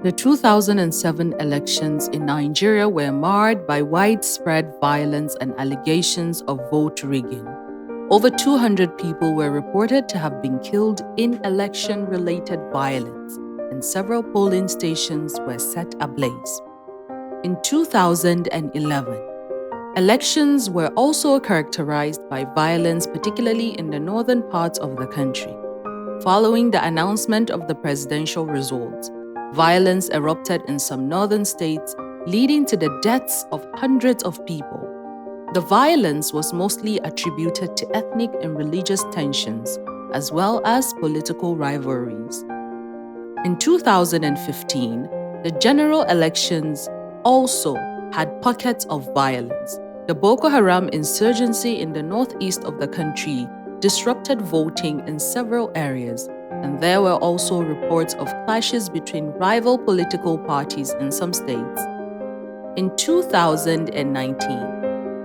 The 2007 elections in Nigeria were marred by widespread violence and allegations of vote rigging. Over 200 people were reported to have been killed in election-related violence, and several polling stations were set ablaze. In 2011, elections were also characterized by violence, particularly in the northern parts of the country. Following the announcement of the presidential results, violence erupted in some northern states, leading to the deaths of hundreds of people. The violence was mostly attributed to ethnic and religious tensions, as well as political rivalries. In 2015, the general elections also had pockets of violence. The Boko Haram insurgency in the northeast of the country disrupted voting in several areas, and there were also reports of clashes between rival political parties in some states. In 2019,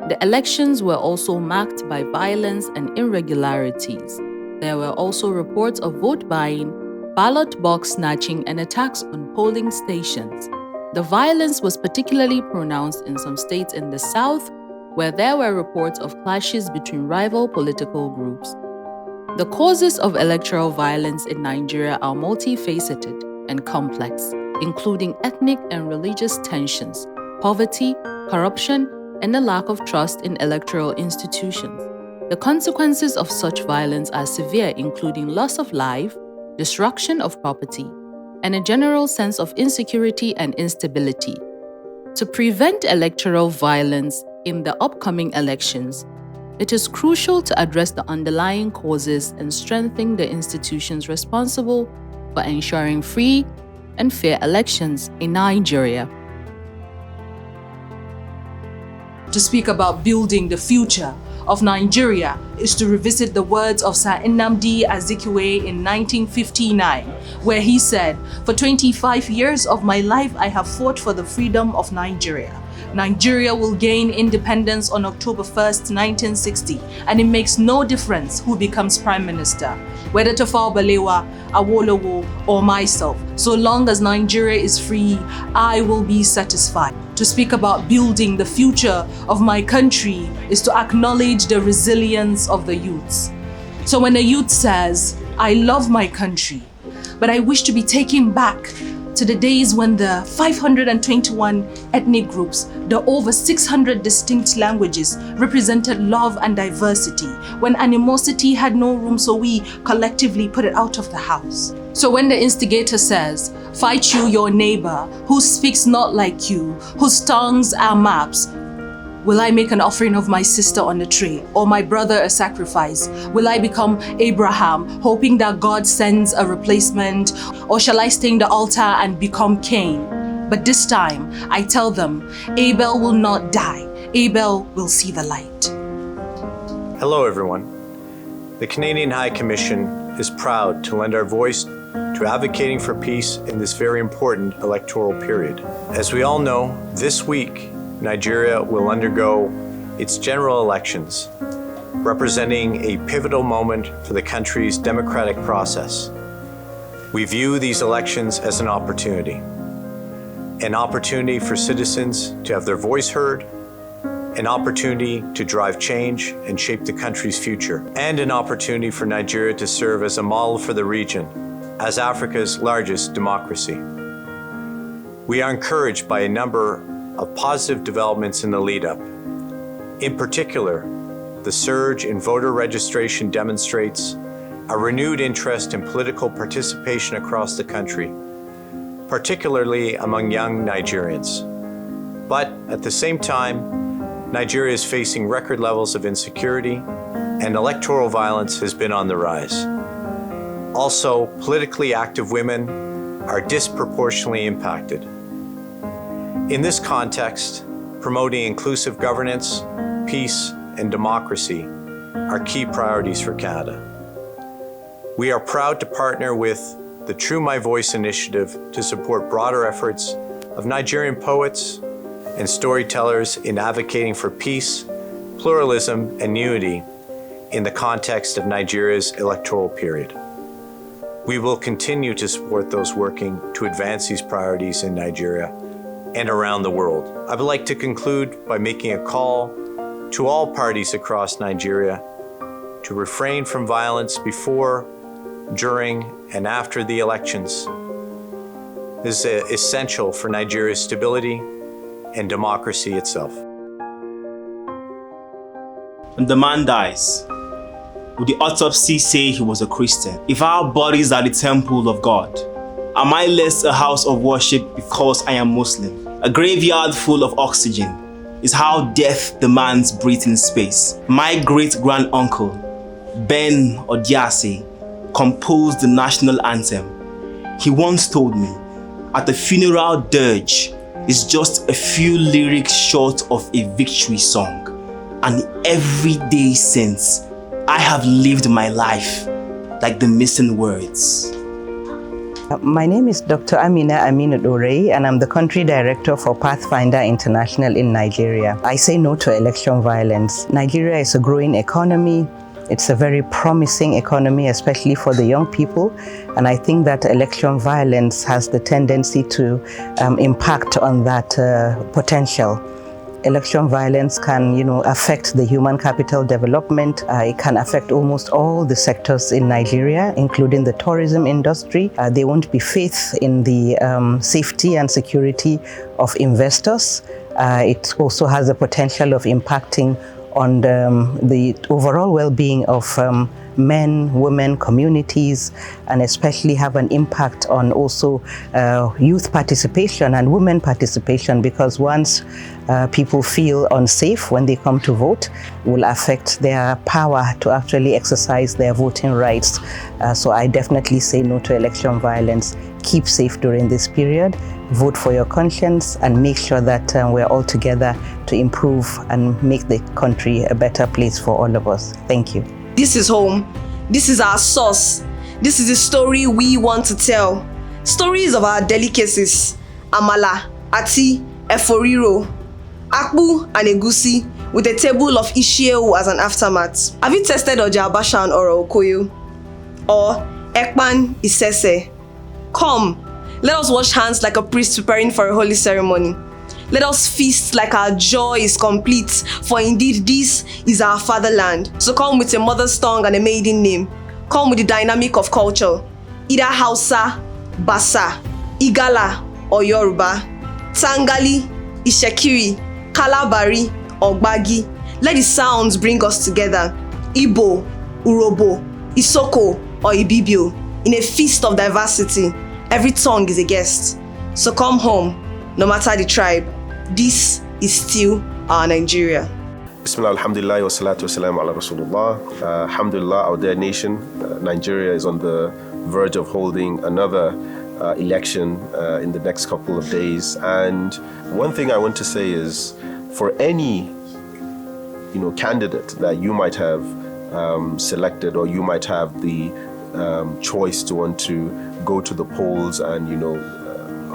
the elections were also marked by violence and irregularities. There were also reports of vote buying, ballot box snatching, and attacks on polling stations. The violence was particularly pronounced in some states in the south, where there were reports of clashes between rival political groups. The causes of electoral violence in Nigeria are multifaceted and complex, including ethnic and religious tensions, poverty, corruption, and a lack of trust in electoral institutions. The consequences of such violence are severe, including loss of life, destruction of property, and a general sense of insecurity and instability. To prevent electoral violence in the upcoming elections, it is crucial to address the underlying causes and strengthen the institutions responsible for ensuring free and fair elections in Nigeria. To speak about building the future of Nigeria is to revisit the words of Sir Nnamdi Azikiwe in 1959, where he said, "For 25 years of my life, I have fought for the freedom of Nigeria. Nigeria will gain independence on October 1st, 1960, and it makes no difference who becomes Prime Minister, whether Tafawa Balewa, Awolowo, or myself. So long as Nigeria is free, I will be satisfied." To speak about building the future of my country is to acknowledge the resilience of the youths. So when a youth says, "I love my country, but I wish to be taken back to the days when the 521 ethnic groups, the over 600 distinct languages represented love and diversity, when animosity had no room, so we collectively put it out of the house." So when the instigator says, "Fight you your neighbor, who speaks not like you, whose tongues are maps," will I make an offering of my sister on a tray, or my brother a sacrifice? Will I become Abraham, hoping that God sends a replacement? Or shall I stay in the altar and become Cain? But this time, I tell them, Abel will not die. Abel will see the light. Hello, everyone. The Canadian High Commission is proud to lend our voice to advocating for peace in this very important electoral period. As we all know, this week, Nigeria will undergo its general elections, representing a pivotal moment for the country's democratic process. We view these elections as an opportunity for citizens to have their voice heard, an opportunity to drive change and shape the country's future, and an opportunity for Nigeria to serve as a model for the region, as Africa's largest democracy. We are encouraged by a number of positive developments in the lead-up. In particular, the surge in voter registration demonstrates a renewed interest in political participation across the country, particularly among young Nigerians. But at the same time, Nigeria is facing record levels of insecurity, and electoral violence has been on the rise. Also, politically active women are disproportionately impacted. In this context, promoting inclusive governance, peace, and democracy are key priorities for Canada. We are proud to partner with the TrueMyVoice initiative to support broader efforts of Nigerian poets and storytellers in advocating for peace, pluralism, and unity in the context of Nigeria's electoral period. We will continue to support those working to advance these priorities in Nigeria and around the world. I would like to conclude by making a call to all parties across Nigeria to refrain from violence before, during, and after the elections. This is essential for Nigeria's stability and democracy itself. When the man dies, will the autopsy say he was a Christian? If our bodies are the temple of God, am I less a house of worship because I am Muslim? A graveyard full of oxygen is how death demands breathing space. My great-grand-uncle, Ben Odiase, composed the national anthem. He once told me, at the funeral dirge is just a few lyrics short of a victory song. And every day since, I have lived my life like the missing words. My name is Dr. Amina Aminu Dorei, and I'm the Country Director for Pathfinder International in Nigeria. I say no to election violence. Nigeria is a growing economy. It's a very promising economy, especially for the young people. And I think that election violence has the tendency to impact on that potential. Election violence can, affect the human capital development. It can affect almost all the sectors in Nigeria, including the tourism industry. There won't be faith in the safety and security of investors. It also has the potential of impacting on the overall well-being of men, women, communities, and especially have an impact on also youth participation and women participation, because once people feel unsafe when they come to vote, will affect their power to actually exercise their voting rights. So I definitely say no to election violence. Keep safe during this period. Vote for your conscience and make sure that we're all together to improve and make the country a better place for all of us. Thank you. This is home. This is our source. This is the story we want to tell. Stories of our delicacies. Amala, ati, eforiro, akpu and egusi with a table of ishieu as an aftermath. Have you tasted oja abashan or okoyo? Or ekpan isese? Come, let us wash hands like a priest preparing for a holy ceremony. Let us feast like our joy is complete, for indeed this is our fatherland. So come with a mother's tongue and a maiden name. Come with the dynamic of culture, either Hausa, Basa, Igala, or Yoruba, Tangali, Ishekiri, Kalabari, or Gbagi. Let the sounds bring us together. Igbo, Urobo, Isoko, or Ibibio, in a feast of diversity. Every tongue is a guest. So come home, no matter the tribe. This is still our Nigeria. Bismillah, alhamdulillah, wa salatu wa salam ala Rasulullah. Alhamdulillah, our dear nation, Nigeria is on the verge of holding another election in the next couple of days. And one thing I want to say is, for any candidate that you might have selected, or you might have the choice to want to go to the polls and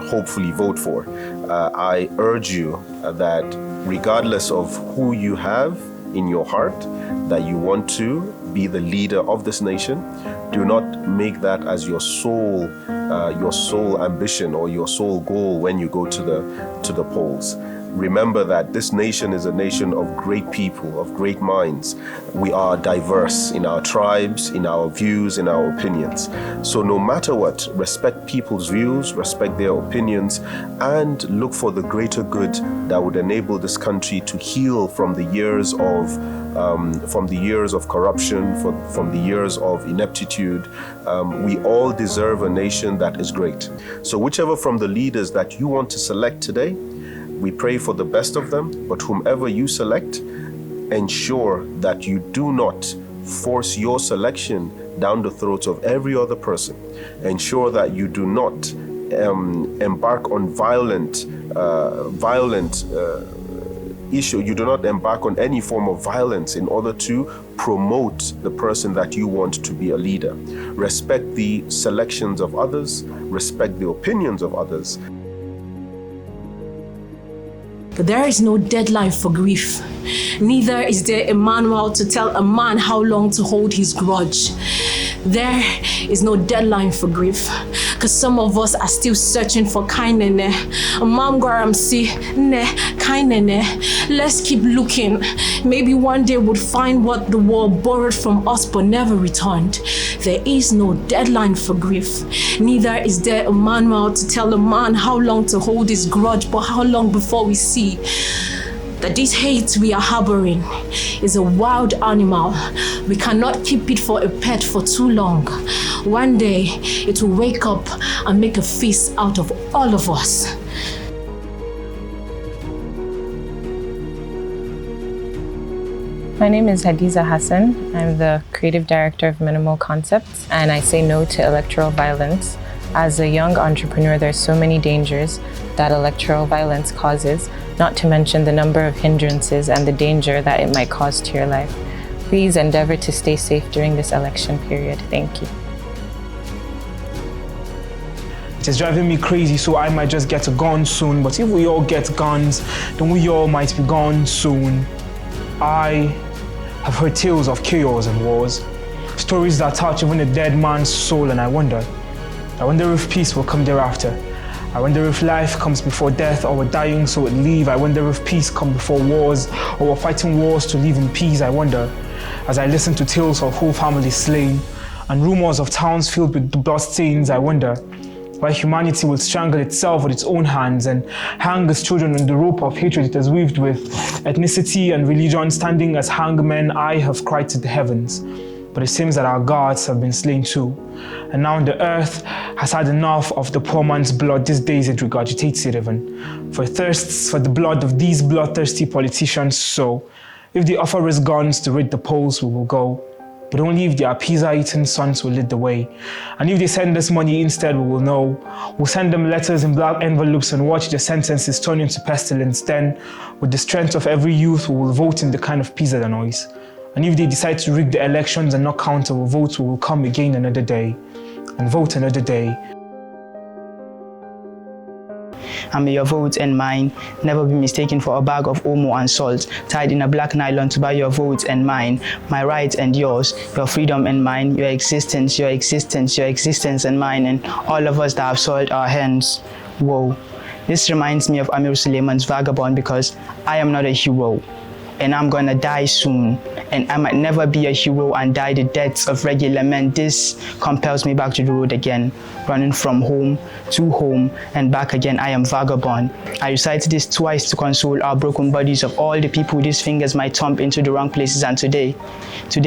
hopefully vote for, I urge you that regardless of who you have in your heart that you want to be the leader of this nation, do not make that as your sole ambition or your sole goal when you go to the polls. Remember that this nation is a nation of great people, of great minds. We are diverse in our tribes, in our views, in our opinions. So no matter what, respect people's views, respect their opinions, and look for the greater good that would enable this country to heal from the years of corruption, from the years of ineptitude. We all deserve a nation that is great. So whichever from the leaders that you want to select today, we pray for the best of them, but whomever you select, ensure that you do not force your selection down the throats of every other person. Ensure that you do not embark on violent issue. You do not embark on any form of violence in order to promote the person that you want to be a leader. Respect the selections of others, respect the opinions of others. But there is no deadline for grief. Neither is there a manual to tell a man how long to hold his grudge. There is no deadline for grief, because some of us are still searching for kindness. Let's keep looking. Maybe one day we'll find what the world borrowed from us but never returned. There is no deadline for grief. Neither is there a manual to tell a man how long to hold his grudge, but how long before we see that this hate we are harboring is a wild animal. We cannot keep it for a pet for too long. One day, it will wake up and make a feast out of all of us. My name is Hadiza Hassan. I'm the creative director of Minimal Concepts, and I say no to electoral violence. As a young entrepreneur, there's so many dangers that electoral violence causes, not to mention the number of hindrances and the danger that it might cause to your life. Please endeavor to stay safe during this election period. Thank you. It is driving me crazy, so I might just get a gun soon. But if we all get guns, then we all might be gone soon. I have heard tales of chaos and wars, stories that touch even a dead man's soul, and I wonder if peace will come thereafter. I wonder if life comes before death, or we're dying so it leave. I wonder if peace comes before wars, or we're fighting wars to live in peace. I wonder, as I listen to tales of whole families slain, and rumors of towns filled with bloodstains, I wonder why humanity will strangle itself with its own hands and hang its children on the rope of hatred it has weaved with ethnicity and religion standing as hangmen. I have cried to the heavens, but it seems that our gods have been slain too. And now the earth has had enough of the poor man's blood. These days it regurgitates it even. For it thirsts for the blood of these bloodthirsty politicians. So, if they offer us guns to raid the polls, we will go. But only if their pizza-eating sons will lead the way. And if they send us money instead, we will know. We'll send them letters in black envelopes and watch their sentences turn into pestilence. Then, with the strength of every youth, we will vote in the kind of peace that annoys. And if they decide to rig the elections and not count our votes, we will come again another day and vote another day. And may your vote and mine never be mistaken for a bag of omo and salt tied in a black nylon to buy your vote and mine, my right and yours, your freedom and mine, your existence and mine, and all of us that have soiled our hands. Whoa. This reminds me of Amir Suleiman's Vagabond, because I am not a hero, and I'm gonna die soon, and I might never be a hero and die the deaths of regular men. This compels me back to the road again, running from home to home and back again. I am vagabond. I recite this twice to console our broken bodies of all the people these fingers might thump into the wrong places. And today,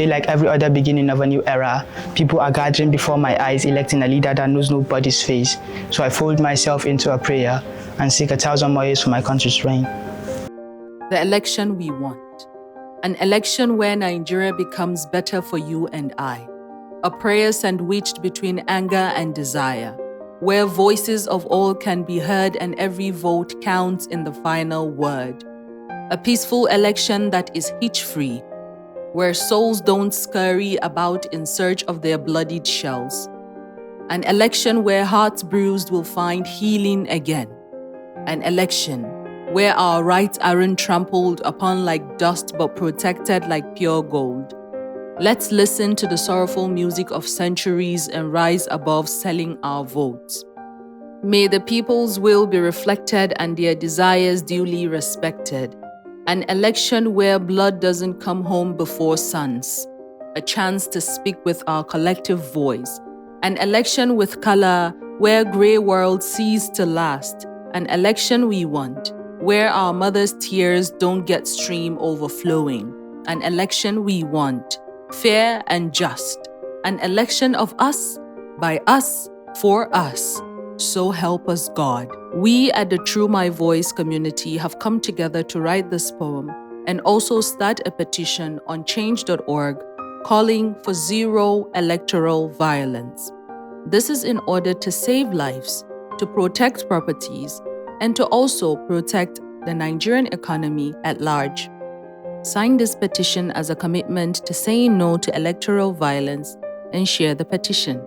like every other beginning of a new era, people are gathering before my eyes, electing a leader that knows nobody's face. So I fold myself into a prayer and seek 1,000 more years for my country's reign. The election we want. An election where Nigeria becomes better for you and I. A prayer sandwiched between anger and desire, where voices of all can be heard and every vote counts in the final word. A peaceful election that is hitch-free, where souls don't scurry about in search of their bloodied shells. An election where hearts bruised will find healing again. An election where our rights aren't trampled upon like dust but protected like pure gold. Let's listen to the sorrowful music of centuries and rise above selling our votes. May the people's will be reflected and their desires duly respected. An election where blood doesn't come home before sons. A chance to speak with our collective voice. An election with color where grey world cease to last. An election we want, where our mothers' tears don't get stream overflowing. An election we want, fair and just. An election of us, by us, for us. So help us God. We at the TrueMyVoice community have come together to write this poem and also start a petition on change.org calling for zero electoral violence. This is in order to save lives, to protect properties, and to also protect the Nigerian economy at large. Sign this petition as a commitment to saying no to electoral violence and share the petition.